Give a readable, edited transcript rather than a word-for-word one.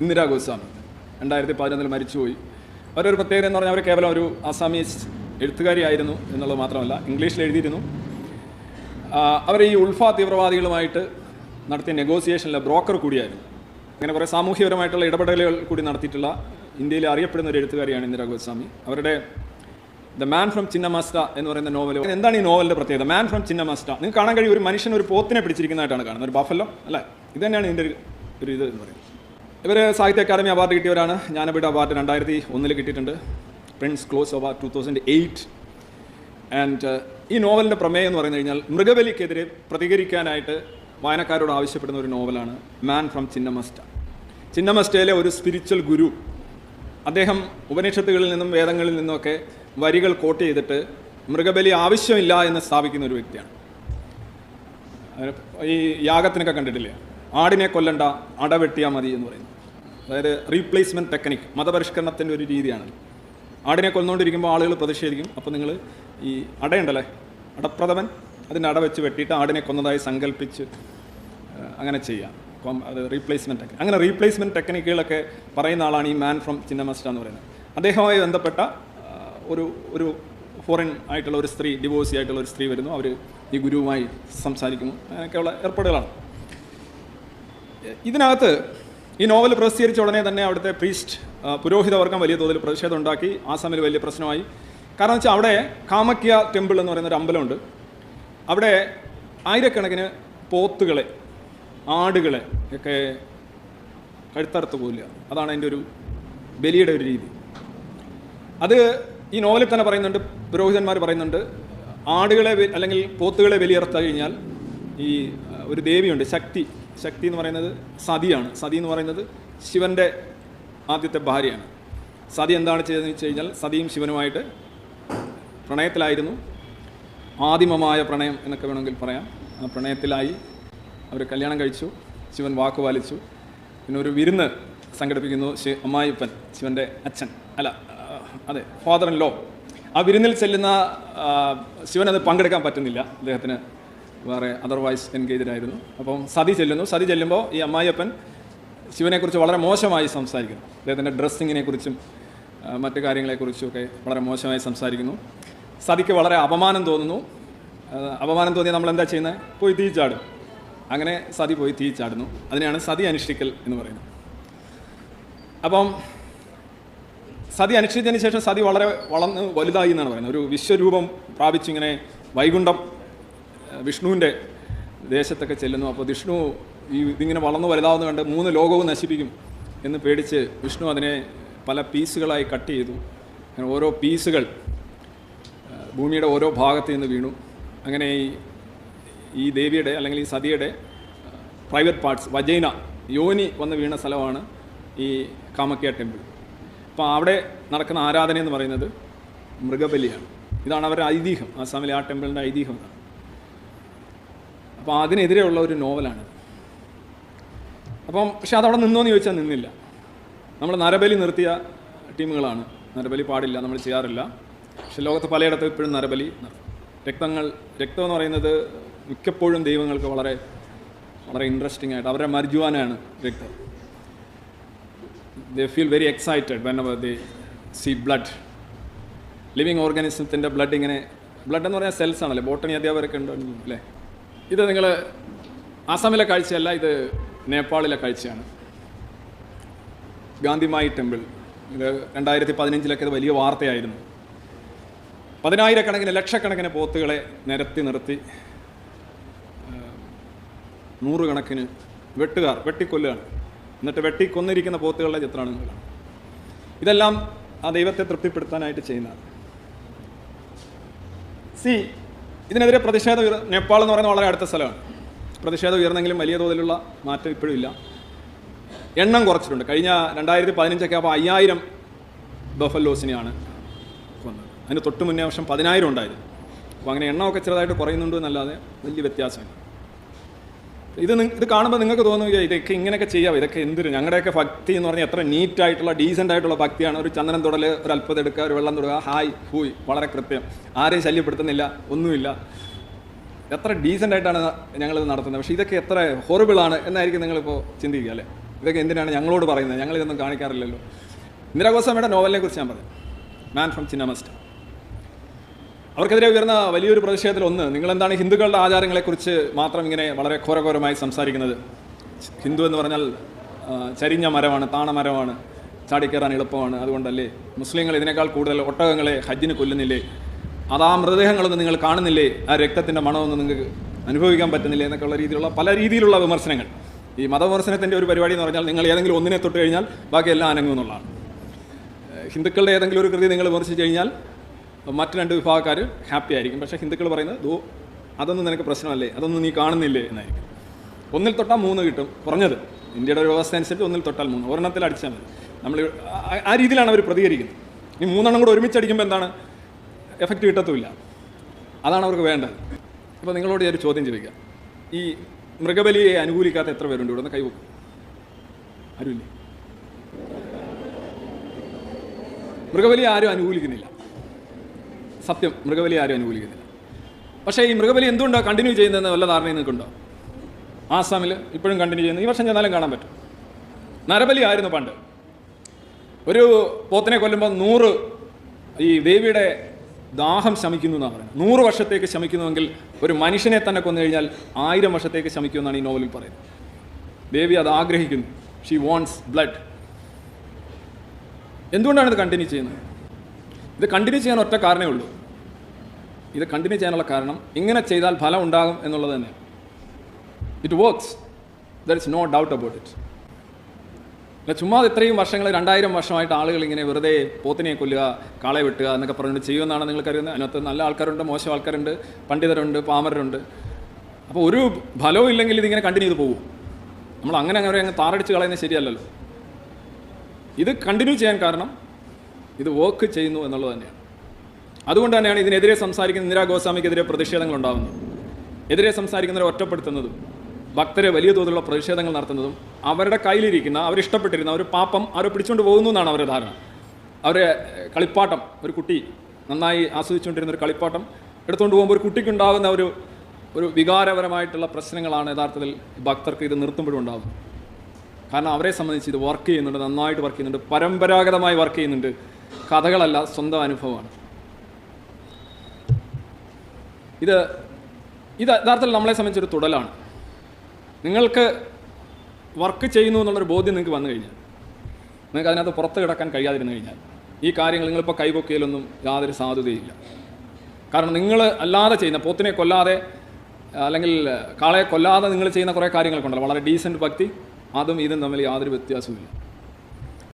ഇന്ദിരാ ഗോസ്വാമി 2011 മരിച്ചുപോയി. അവരൊരു പ്രത്യേകത എന്ന് പറഞ്ഞാൽ അവർ കേവലം ഒരു അസാമീസ് എഴുത്തുകാരിയായിരുന്നു എന്നുള്ളത് മാത്രമല്ല, ഇംഗ്ലീഷിൽ എഴുതിയിരുന്നു. അവർ ഈ ഉൾഫ തീവ്രവാദികളുമായിട്ട് നടത്തിയ നെഗോസിയേഷനിലെ ബ്രോക്കർ കൂടിയായിരുന്നു. അങ്ങനെ കുറേ സാമൂഹ്യപരമായിട്ടുള്ള ഇടപെടലുകൾ കൂടി നടത്തിയിട്ടുള്ള ഇന്ത്യയിൽ അറിയപ്പെടുന്ന ഒരു എഴുത്തുകാരിയാണ് ഇന്ദിരാ ഗോസ്വാമി. അവരുടെ ദ മാൻ ഫ്രം ചിന്നമസ്റ്റ എന്ന് പറയുന്ന നോവൽ. എന്താണ് ഈ നോവലിൻ്റെ പ്രത്യേകത? മാൻ ഫ്രം ചിന്നമസ്റ്റ നിങ്ങൾക്ക് കാണാൻ കഴിയും, ഒരു മനുഷ്യൻ ഒരു പോത്തിനെ പിടിച്ചിരിക്കുന്നതായിട്ടാണ് കാണുന്നത്, ഒരു ബഫല്ലോ അല്ലേ? ഇത് തന്നെയാണ് ഇതിൻ്റെ ഒരു ഇത് എന്ന് പറയുന്നത്. ഇവർ സാഹിത്യ അക്കാദമി അവാർഡ് കിട്ടിയവരാണ്. ജ്ഞാനപീഠ അവാർഡ് 2001 കിട്ടിയിട്ടുണ്ട്. Prince close award 2008. ആൻഡ് ഈ നോവലിൻ്റെ പ്രമേയം എന്ന് പറഞ്ഞു കഴിഞ്ഞാൽ മൃഗബലിക്കെതിരെ പ്രതികരിക്കാനായിട്ട് വായനക്കാരോട് ആവശ്യപ്പെടുന്ന ഒരു നോവലാണ് മാൻ ഫ്രം ചിന്നമസ്റ്റ. ചിന്നമസ്റ്റയിലെ ഒരു സ്പിരിച്വൽ ഗുരു, അദ്ദേഹം ഉപനിഷത്തുകളിൽ നിന്നും വേദങ്ങളിൽ നിന്നുമൊക്കെ വരികൾ കോട്ട് ചെയ്തിട്ട് മൃഗബലി ആവശ്യമില്ല എന്ന് സ്ഥാപിക്കുന്ന ഒരു വ്യക്തിയാണ്. ഈ യാഗത്തിനൊക്കെ കണ്ടിട്ടില്ലേ, ആടിനെ കൊല്ലണ്ട, അട വെട്ടിയാൽ മതി എന്ന് പറയുന്നത്. അതായത് റീപ്ലേസ്മെൻറ്റ് ടെക്നിക്, മതപരിഷ്കരണത്തിൻ്റെ ഒരു രീതിയാണ്. ആടിനെ കൊന്നുകൊണ്ടിരിക്കുമ്പോൾ ആളുകൾ പ്രതിഷേധിക്കും. അപ്പോൾ നിങ്ങൾ ഈ അടയുണ്ടല്ലേ, അടപ്രഥമൻ, അതിൻ്റെ അട വെച്ച് വെട്ടിയിട്ട് ആടിനെ കൊന്നതായി സങ്കല്പിച്ച് അങ്ങനെ ചെയ്യാം. അപ്പം അത് റീപ്ലേസ്മെൻറ്റ് ടെക്നിക്. അങ്ങനെ റീപ്ലേസ്മെൻറ്റ് ടെക്നിക്കുകളൊക്കെ പറയുന്ന ആളാണ് ഈ മാൻ ഫ്രം ചിന്നമസ്റ്റ എന്ന് പറയുന്നത്. അദ്ദേഹവുമായി ബന്ധപ്പെട്ട ഒരു ഫോറിൻ ആയിട്ടുള്ള ഒരു സ്ത്രീ, ഡിവോഴ്സി ആയിട്ടുള്ള ഒരു സ്ത്രീ വരുന്നു. അവർ ഈ ഗുരുവുമായി സംസാരിക്കുന്നു. അങ്ങനെയൊക്കെയുള്ള ഏർപ്പാടുകളാണ്. ഇതിനകത്ത് ഈ നോവൽ പ്രസിദ്ധീകരിച്ച ഉടനെ തന്നെ അവിടുത്തെ പ്രീസ്റ്റ് പുരോഹിതവർഗം വലിയ തോതിൽ പ്രതിഷേധം ഉണ്ടാക്കി. ആസാമിൽ വലിയ പ്രശ്നമായി. കാരണം വെച്ചാൽ അവിടെ കാമക്യ ടെമ്പിൾ എന്ന് പറയുന്ന ഒരു അമ്പലമുണ്ട്. അവിടെ ആയിരക്കണക്കിന് പോത്തുകളെ, ആടുകളെ ഒക്കെ കഴുത്തറുത്ത് പോലില്ല. അതാണ് അതിൻ്റെ ഒരു ബലിയുടെ ഒരു രീതി. അത് ഈ നോവലിൽ തന്നെ പറയുന്നുണ്ട്, പുരോഹിതന്മാർ പറയുന്നുണ്ട്, ആടുകളെ അല്ലെങ്കിൽ പോത്തുകളെ ബലിയറുത്ത് കഴിഞ്ഞാൽ ഈ ഒരു ദേവിയുണ്ട്, ശക്തി എന്ന് പറയുന്നത് സതിയാണ്. സതി എന്ന് പറയുന്നത് ശിവൻ്റെ ആദ്യത്തെ ഭാര്യയാണ്. സതി എന്താണ് ചെയ്തതെന്ന് വെച്ച് കഴിഞ്ഞാൽ സതിയും ശിവനുമായിട്ട് പ്രണയത്തിലായിരുന്നു. ആദിമമായ പ്രണയം എന്നൊക്കെ വേണമെങ്കിൽ പറയാം. ആ പ്രണയത്തിലായി അവർ കല്യാണം കഴിച്ചു. ശിവൻ വാക്ക് പാലിച്ചു. പിന്നെ ഒരു വിരുന്ന് സംഘടിപ്പിക്കുന്നു അമ്മായിപ്പൻ, ശിവൻ്റെ അച്ഛൻ, അതെ ഫാദർ ഇൻ ലോ. ആ വിരുന്നിൽ ചെല്ലുന്ന ശിവനത് പങ്കെടുക്കാൻ പറ്റുന്നില്ല, അദ്ദേഹത്തിന് വേറെ അതർവൈസ് എൻഗേജ്ഡ് ആയിരുന്നു. അപ്പം സതി ചെല്ലുന്നു. സതി ചെല്ലുമ്പോൾ ഈ അമ്മായിയപ്പൻ ശിവനെക്കുറിച്ച് വളരെ മോശമായി സംസാരിക്കുന്നു. അദ്ദേഹത്തിൻ്റെ ഡ്രസ്സിങ്ങിനെക്കുറിച്ചും മറ്റു കാര്യങ്ങളെക്കുറിച്ചുമൊക്കെ വളരെ മോശമായി സംസാരിക്കുന്നു. സതിക്ക് വളരെ അപമാനം തോന്നുന്നു. അപമാനം തോന്നിയാൽ നമ്മൾ എന്താ ചെയ്യുന്നത്? പോയി തീ ചാടും. അങ്ങനെ സതി പോയി തീ ചാടുന്നു. അതിനെയാണ് സതി അനുഷ്ഠിക്കൽ എന്ന് പറയുന്നത്. അപ്പം സതി അനുഷ്ഠിച്ചതിന് ശേഷം സതി വളരെ വളർന്ന് വലുതായി എന്നാണ് പറയുന്നത്. ഒരു വിശ്വരൂപം പ്രാപിച്ചിങ്ങനെ വൈകുണ്ഠം വിഷ്ണുവിൻ്റെ ദേശത്തൊക്കെ ചെല്ലുന്നു. അപ്പോൾ വിഷ്ണു ഇതിങ്ങനെ വളർന്നു വലുതാവുന്ന കണ്ട് 3 ലോകവും നശിപ്പിക്കും എന്ന് പേടിച്ച് വിഷ്ണു അതിനെ പല പീസുകളായി കട്ട് ചെയ്തു. അങ്ങനെ ഓരോ പീസുകൾ ഭൂമിയുടെ ഓരോ ഭാഗത്ത് നിന്ന് വീണു. അങ്ങനെ ഈ ദേവിയുടെ അല്ലെങ്കിൽ ഈ സതിയുടെ പ്രൈവറ്റ് പാർട്സ്, വജൈന, യോനി വന്ന് വീണ സ്ഥലമാണ് ഈ കാമക്യ ടെമ്പിൾ. അപ്പോൾ അവിടെ നടക്കുന്ന ആരാധന എന്ന് പറയുന്നത് മൃഗബലിയാണ്. ഇതാണ് അവരുടെ ഐതിഹ്യം. ആസാമിലെ ആ ടെമ്പിളിൻ്റെ ഐതിഹ്യം എന്നാണ്. അപ്പോൾ അതിനെതിരെയുള്ള ഒരു നോവലാണ്. അപ്പം പക്ഷെ അതവിടെ നിന്നോന്ന് ചോദിച്ചാൽ നിന്നില്ല. നമ്മൾ നരബലി നിർത്തിയ ടീമുകളാണ്. നരബലി പാടില്ല, നമ്മൾ ചെയ്യാറില്ല. പക്ഷെ ലോകത്ത് പലയിടത്തും ഇപ്പോഴും നരബലി രക്തം എന്ന് പറയുന്നത് മിക്കപ്പോഴും ദൈവങ്ങൾക്ക് വളരെ വളരെ ഇൻട്രസ്റ്റിംഗ് ആയിട്ട് അവരുടെ മർജുവാനാണ് രക്തം. They feel very excited whenever they see blood. Living ഓർഗാനിസത്തിൻ്റെ ബ്ലഡ് ഇങ്ങനെ, ബ്ലഡ് എന്ന് പറഞ്ഞാൽ സെൽസ് ആണല്ലേ, ബോട്ടണി അധ്യാപകരൊക്കെ ഉണ്ട് അല്ലേ. ഇത് നിങ്ങൾ ആസാമിലെ കാഴ്ചയല്ല, ഇത് നേപ്പാളിലെ കാഴ്ചയാണ്. ഗാന്ധിമായി ടെമ്പിൾ. ഇത് 2015 ഇത് വലിയ വാർത്തയായിരുന്നു. 10,000 ലക്ഷക്കണക്കിന് പോത്തുകളെ നിരത്തി നിർത്തി 100 വെട്ടുകാർ വെട്ടിക്കൊല്ലുകയാണ്. എന്നിട്ട് വെട്ടിക്കൊന്നിരിക്കുന്ന പോത്തുകളുടെ ചിത്രമാണ് നിങ്ങൾ. ഇതെല്ലാം ആ ദൈവത്തെ തൃപ്തിപ്പെടുത്താനായിട്ട് ചെയ്യുന്നതാണ്. ഇതിനെതിരെ പ്രതിഷേധം നേപ്പാൾ എന്ന് പറയുന്നത് വളരെ അടുത്ത സ്ഥലമാണ്. പ്രതിഷേധം ഉയർന്നെങ്കിലും വലിയ തോതിലുള്ള മാറ്റം ഇപ്പോഴും ഇല്ല. എണ്ണം കുറച്ചിട്ടുണ്ട്. കഴിഞ്ഞ 2015 ആകുമ്പോൾ 5000 ബഫല്ലോസിനെയാണ് കൊന്നത്. അതിന് തൊട്ട് മുന്നേ വർഷം 10,000 ഉണ്ടായിരുന്നു. അപ്പോൾ അങ്ങനെ എണ്ണമൊക്കെ ചെറുതായിട്ട് കുറയുന്നുണ്ട് എന്നല്ലാതെ വലിയ വ്യത്യാസമില്ല. ഇത് കാണുമ്പോൾ നിങ്ങൾക്ക് തോന്നുക ഇതൊക്കെ ഇങ്ങനെയൊക്കെ ചെയ്യാം, ഇതൊക്കെ എന്തിനും. ഞങ്ങളുടെയൊക്കെ ഭക്തി എന്ന് പറഞ്ഞാൽ എത്ര നീറ്റായിട്ടുള്ള ഡീസൻ്റ് ആയിട്ടുള്ള ഭക്തിയാണ്. ഒരു ചന്ദനം തൊടൽ, ഒരു അല്പത എടുക്കുക, ഒരു വെള്ളം തൊടുക, ഹായ് ഹൂയ്, വളരെ കൃത്യം, ആരെയും ശല്യപ്പെടുത്തുന്നില്ല, ഒന്നുമില്ല. എത്ര ഡീസൻ്റ് ആയിട്ടാണ് ഞങ്ങളിത് നടത്തുന്നത്. പക്ഷേ ഇതൊക്കെ എത്ര ഹൊറിബിളാണ് എന്നായിരിക്കും നിങ്ങളിപ്പോൾ ചിന്തിക്കുക അല്ലേ. ഇതൊക്കെ എന്തിനാണ് ഞങ്ങളോട് പറയുന്നത്? ഞങ്ങളിതൊന്നും കാണിക്കാറില്ലല്ലോ. ഇന്ദിരാ ഗോസ്വാമിയുടെ നോവലിനെ കുറിച്ച് ഞാൻ പറഞ്ഞു, മാൻ ഫ്രം ചിന്നമസ്റ്റ. അവർക്കെതിരെ ഉയർന്ന വലിയൊരു പ്രതിഷേധത്തിലൊന്ന്, നിങ്ങളെന്താണ് ഹിന്ദുക്കളുടെ ആചാരങ്ങളെക്കുറിച്ച് മാത്രം ഇങ്ങനെ വളരെ ഘോരഘോരമായി സംസാരിക്കുന്നത്? ഹിന്ദു എന്ന് പറഞ്ഞാൽ ചരിഞ്ഞ മരമാണ്, താണമരമാണ്, ചാടിക്കയറാൻ എളുപ്പമാണ്, അതുകൊണ്ടല്ലേ മുസ്ലിങ്ങൾ ഇതിനേക്കാൾ കൂടുതൽ ഒട്ടകങ്ങളെ ഹജ്ജിന് കൊല്ലുന്നില്ലേ? അത് ആ മൃതദേഹങ്ങളൊന്നും നിങ്ങൾ കാണുന്നില്ലേ? ആ രക്തത്തിൻ്റെ മണമൊന്നും നിങ്ങൾക്ക് അനുഭവിക്കാൻ പറ്റുന്നില്ലേ? എന്നൊക്കെയുള്ള രീതിയിലുള്ള പല രീതിയിലുള്ള വിമർശനങ്ങൾ. ഈ മതവിമർശനത്തിൻ്റെ ഒരു പരിപാടി എന്ന് പറഞ്ഞാൽ നിങ്ങൾ ഏതെങ്കിലും ഒന്നിനെ തൊട്ട് കഴിഞ്ഞാൽ ബാക്കി എല്ലാം അനങ്ങും എന്നുള്ളതാണ്. ഹിന്ദുക്കളുടെ ഏതെങ്കിലും ഒരു കൃതി നിങ്ങൾ വിമർശിച്ച് കഴിഞ്ഞാൽ മറ്റ് രണ്ട് വിഭാഗക്കാർ ഹാപ്പി ആയിരിക്കും. പക്ഷേ ഹിന്ദുക്കൾ പറയുന്നത് അതൊന്നും നിനക്ക് പ്രശ്നമല്ലേ, അതൊന്നും നീ കാണുന്നില്ലേ എന്നായിരിക്കും. ഒന്നിൽ തൊട്ടാൽ 3 കിട്ടും കുറഞ്ഞത്. ഇന്ത്യയുടെ ഒരു വ്യവസ്ഥ അനുസരിച്ച് ഒന്നിൽ തൊട്ടാൽ 3, ഒരെണ്ണത്തിൽ അടിച്ചാൽ മതി. നമ്മൾ ആ രീതിയിലാണ് അവർ പ്രതികരിക്കുന്നത്. ഈ 3 കൂടെ ഒരുമിച്ചടിക്കുമ്പോൾ എന്താണ് എഫക്റ്റ് കിട്ടത്തുമില്ല. അതാണ് അവർക്ക് വേണ്ടത്. അപ്പോൾ നിങ്ങളോട് ഞാൻ ഒരു ചോദ്യം ചോദിക്കാം. ഈ മൃഗബലിയെ അനുകൂലിക്കാത്ത എത്ര പേരുണ്ട് ഇവിടെ? ഒന്ന് കൈവക്കും. ആരുമില്ലേ? മൃഗബലി ആരും അനുകൂലിക്കുന്നില്ല. സത്യം, മൃഗബലി ആരും അനുകൂലിക്കുന്നില്ല. പക്ഷേ ഈ മൃഗബലി എന്തുകൊണ്ടാണ് കണ്ടിന്യൂ ചെയ്യുന്നതെന്ന് വല്ല ധാരണയും നിങ്ങൾക്കുണ്ടോ? ആസാമിൽ ഇപ്പോഴും കണ്ടിന്യൂ ചെയ്യുന്നത്, ഈ വർഷം ചെന്നാലും കാണാൻ പറ്റും. നരബലി ആയിരുന്നു പണ്ട്. ഒരു പോത്തിനെ കൊല്ലുമ്പോൾ 100 ഈ ദേവിയുടെ ദാഹം ശമിക്കുന്നു എന്നാണ് പറയുന്നത്. 100 വർഷത്തേക്ക് ശമിക്കുന്നുവെങ്കിൽ ഒരു മനുഷ്യനെ തന്നെ കൊന്നു കഴിഞ്ഞാൽ 1000 വർഷത്തേക്ക് ശമിക്കുമെന്നാണ് ഈ നോവലിൽ പറയുന്നത്. ദേവി അത് ആഗ്രഹിക്കുന്നു. She wounds blood. എന്തുകൊണ്ടാണ് ഇത് കണ്ടിന്യൂ ചെയ്യുന്നത്? ഇത് കണ്ടിന്യൂ ചെയ്യാൻ ഒറ്റ കാരണമേ ഉള്ളൂ. ഇത് കണ്ടിന്യൂ ചെയ്യാനുള്ള കാരണം ഇങ്ങനെ ചെയ്താൽ ഫലം ഉണ്ടാകും എന്നുള്ളത് തന്നെ. It works, there is no doubt about it. അല്ല, ചുമ്മാ ഇത്രയും വർഷങ്ങൾ 2000 വർഷമായിട്ട് ആളുകൾ ഇങ്ങനെ വെറുതെ പോത്തിനെ കൊല്ലുക, കാളെ വെട്ടുക എന്നൊക്കെ പറഞ്ഞിട്ട് ചെയ്യുമെന്നാണ് നിങ്ങൾക്കറിയുന്നത്. അതിനകത്ത് നല്ല ആൾക്കാരുണ്ട്, മോശം ആൾക്കാരുണ്ട്, പണ്ഡിതരുണ്ട്, പാമരരുണ്ട്. അപ്പോൾ ഒരു ഫലവും ഇല്ലെങ്കിൽ ഇതിങ്ങനെ കണ്ടിന്യൂ ചെയ്ത് പോകും. നമ്മൾ അങ്ങനെ അങ്ങ് താറടിച്ച് കളയുന്നത് ശരിയല്ലല്ലോ. ഇത് കണ്ടിന്യൂ ചെയ്യാൻ കാരണം ഇത് വർക്ക് ചെയ്യുന്നു എന്നുള്ളത് തന്നെയാണ്. അതുകൊണ്ട് തന്നെയാണ് ഇതിനെതിരെ സംസാരിക്കുന്ന ഇന്ദിരാ ഗോസ്വാമിക്കെതിരെ പ്രതിഷേധങ്ങൾ ഉണ്ടാകുന്നത്, എതിരെ സംസാരിക്കുന്നവരെ ഒറ്റപ്പെടുത്തുന്നതും, ഭക്തരെ വലിയ തോതിലുള്ള പ്രതിഷേധങ്ങൾ നടത്തുന്നതും. അവരുടെ കയ്യിലിരിക്കുന്ന, അവരിഷ്ടപ്പെട്ടിരുന്ന ഒരു പാപ്പം അവരെ പിടിച്ചുകൊണ്ട് പോകുന്നു എന്നാണ് അവരുടെ ധാരണ. അവരെ കളിപ്പാട്ടം, ഒരു കുട്ടി നന്നായി ആസ്വദിച്ചുകൊണ്ടിരുന്ന ഒരു കളിപ്പാട്ടം എടുത്തുകൊണ്ട് പോകുമ്പോൾ ഒരു കുട്ടിക്കുണ്ടാകുന്ന ഒരു വികാരപരമായിട്ടുള്ള പ്രശ്നങ്ങളാണ് യഥാർത്ഥത്തിൽ ഭക്തർക്ക് ഇത് നിർത്തുമ്പോഴും ഉണ്ടാകുന്നത്. കാരണം അവരെ സംബന്ധിച്ച് ഇത് വർക്ക് ചെയ്യുന്നുണ്ട്, നന്നായിട്ട് വർക്ക് ചെയ്യുന്നുണ്ട്, പരമ്പരാഗതമായി വർക്ക് ചെയ്യുന്നുണ്ട്. കഥകളല്ല, സ്വന്തം അനുഭവമാണ്. ഇത് യഥാർത്ഥത്തിൽ നമ്മളെ സംബന്ധിച്ചൊരു തുടലാണ്. നിങ്ങൾക്ക് വർക്ക് ചെയ്യുന്നു എന്നുള്ളൊരു ബോധ്യം നിങ്ങൾക്ക് വന്നു കഴിഞ്ഞാൽ, നിങ്ങൾക്ക് അതിനകത്ത് പുറത്ത് കിടക്കാൻ കഴിയാതിരുന്നു കഴിഞ്ഞാൽ, ഈ കാര്യങ്ങൾ നിങ്ങളിപ്പോൾ കൈപൊക്കിയാലൊന്നും യാതൊരു സാധ്യതയില്ല. കാരണം നിങ്ങൾ അല്ലാതെ ചെയ്യുന്ന, പോത്തിനെ കൊല്ലാതെ അല്ലെങ്കിൽ കാളയെ കൊല്ലാതെ നിങ്ങൾ ചെയ്യുന്ന കുറേ കാര്യങ്ങൾക്കുണ്ടല്ലോ, വളരെ ഡീസൻറ്റ് ഭക്തി, അതും ഇതും തമ്മിൽ യാതൊരു വ്യത്യാസവുമില്ല.